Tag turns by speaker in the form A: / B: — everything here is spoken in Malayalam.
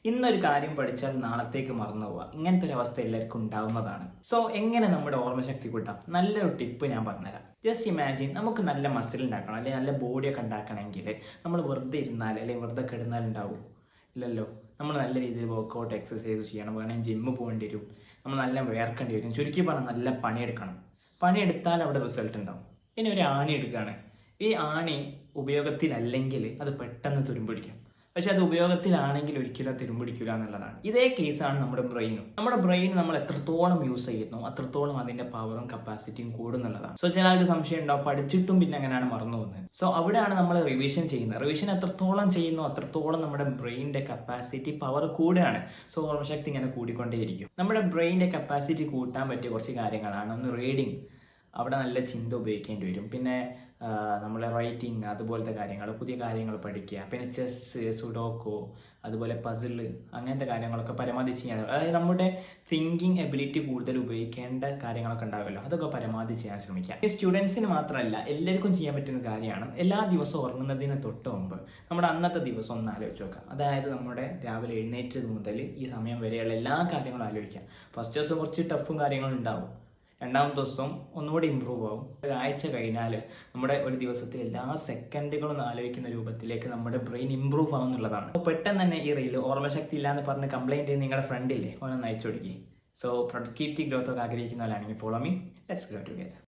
A: ഇന്നൊരു കാര്യം പഠിച്ചാൽ നാളത്തേക്ക് മറന്നു പോവുക, ഇങ്ങനത്തെ ഒരു അവസ്ഥ എല്ലാവർക്കും ഉണ്ടാവുന്നതാണ്. സോ എങ്ങനെ നമ്മുടെ ഓർമ്മശക്തി കൂട്ടാം? നല്ലൊരു ടിപ്പ് ഞാൻ പറഞ്ഞുതരാം. ജസ്റ്റ് ഇമാജിൻ, നമുക്ക് നല്ല മസിൽ ഉണ്ടാക്കണം അല്ലെങ്കിൽ നല്ല ബോഡിയൊക്കെ ഉണ്ടാക്കണമെങ്കിൽ നമ്മൾ വെറുതെ ഇരുന്നാൽ അല്ലെങ്കിൽ വെറുതെ കിടന്നാൽ ഉണ്ടാവും? ഇല്ലല്ലോ. നമ്മൾ നല്ല രീതിയിൽ വർക്കൗട്ട് എക്സസൈസ് ചെയ്യണം, വേണമെങ്കിൽ ജിമ്മ് പോകേണ്ടി വരും, നമ്മൾ നല്ല വേർക്കേണ്ടി വരും. ചുരുക്കി പറഞ്ഞാൽ നല്ല പണിയെടുക്കണം. പണിയെടുത്താൽ അവിടെ റിസൾട്ട് ഉണ്ടാവും. ഇനി ഒരു ആണി എടുക്കുകയാണ്. ഈ ആണി ഉപയോഗത്തിലല്ലെങ്കിൽ അത് പെട്ടെന്ന് തുരുമ്പിടിക്കും. പക്ഷെ അത് ഉപയോഗത്തിലാണെങ്കിൽ ഒരിക്കലും തുരുമ്പിടിക്കില്ല എന്നുള്ളതാണ്. ഇതേ കേസാണ് നമ്മുടെ ബ്രെയിനും. നമ്മുടെ ബ്രെയിൻ നമ്മൾ എത്രത്തോളം യൂസ് ചെയ്യുന്നു അത്രത്തോളം അതിന്റെ പവറും കപ്പാസിറ്റിയും കൂടുന്നുള്ളതാണ്. സോ ചില ആൾക്ക് സംശയം ഉണ്ടാവും, പഠിച്ചിട്ടും പിന്നെ എങ്ങനെയാണ് മറന്നു പോകുന്നത്. സോ അവിടെയാണ് നമ്മൾ റിവിഷൻ ചെയ്യുന്നത്. റിവിഷൻ എത്രത്തോളം ചെയ്യുന്നു അത്രത്തോളം നമ്മുടെ ബ്രെയിനിന്റെ കപ്പാസിറ്റി പവർ കൂടുകയാണ്. സോ ഓർമ്മശക്തി ഇങ്ങനെ കൂടിക്കൊണ്ടേയിരിക്കും. നമ്മുടെ ബ്രെയിനിന്റെ കപ്പാസിറ്റി കൂട്ടാൻ പറ്റിയ കുറച്ച് കാര്യങ്ങളാണ്. ഒന്ന് റീഡിങ്, അവിടെ നല്ല ചിന്ത ഉപയോഗിക്കേണ്ടി വരും. പിന്നെ നമ്മളെ റൈറ്റിംഗ്, അതുപോലത്തെ കാര്യങ്ങൾ, പുതിയ കാര്യങ്ങൾ പഠിക്കുക. പിന്നെ ചെസ്സ്, സുഡോക്കോ, അതുപോലെ പസില്, അങ്ങനത്തെ കാര്യങ്ങളൊക്കെ പരമാവധി ചെയ്യാൻ, അതായത് നമ്മുടെ തിങ്കിങ് എബിലിറ്റി കൂടുതൽ ഉപയോഗിക്കേണ്ട കാര്യങ്ങളൊക്കെ ഉണ്ടാവുമല്ലോ, അതൊക്കെ പരമാവധി ചെയ്യാൻ ശ്രമിക്കുക. ഈ സ്റ്റുഡൻസിന് മാത്രമല്ല, എല്ലാവർക്കും ചെയ്യാൻ പറ്റുന്ന കാര്യമാണ്. എല്ലാ ദിവസവും ഉറങ്ങുന്നതിന് തൊട്ട് മുമ്പ് നമ്മുടെ അന്നത്തെ ദിവസം ഒന്ന് ആലോചിച്ച് നോക്കുക. അതായത് നമ്മുടെ രാവിലെ എഴുന്നേറ്റത് മുതൽ ഈ സമയം വരെയുള്ള എല്ലാ കാര്യങ്ങളും ആലോചിക്കുക. ഫസ്റ്റ് ദിവസം കുറച്ച് ടഫും കാര്യങ്ങളും ഉണ്ടാവും, രണ്ടാമത്തെ ദിവസം ഒന്നുകൂടി ഇമ്പ്രൂവ് ആവും. ഒരാഴ്ച കഴിഞ്ഞാൽ നമ്മുടെ ഒരു ദിവസത്തിൽ എല്ലാ സെക്കൻഡുകളും ആലോചിക്കുന്ന രൂപത്തിലേക്ക് നമ്മുടെ ബ്രെയിൻ ഇമ്പ്രൂവ് ആവും എന്നുള്ളതാണ്. അപ്പോൾ പെട്ടെന്ന് തന്നെ ഈ റീൽ ഓർമ്മശക്തി ഇല്ലാന്ന് പറഞ്ഞ് കംപ്ലൈൻറ്റ് ചെയ്യുന്ന നിങ്ങളുടെ ഫ്രണ്ടില്ലേ, ഓനൊന്ന് അയച്ചു കൊടുക്കി. സോ പ്രൊഡക്ടിവിറ്റി ഗ്രോത്ത് ഒക്കെ ആഗ്രഹിക്കുന്ന പോലെയാണെങ്കിൽ follow me, let's grow together.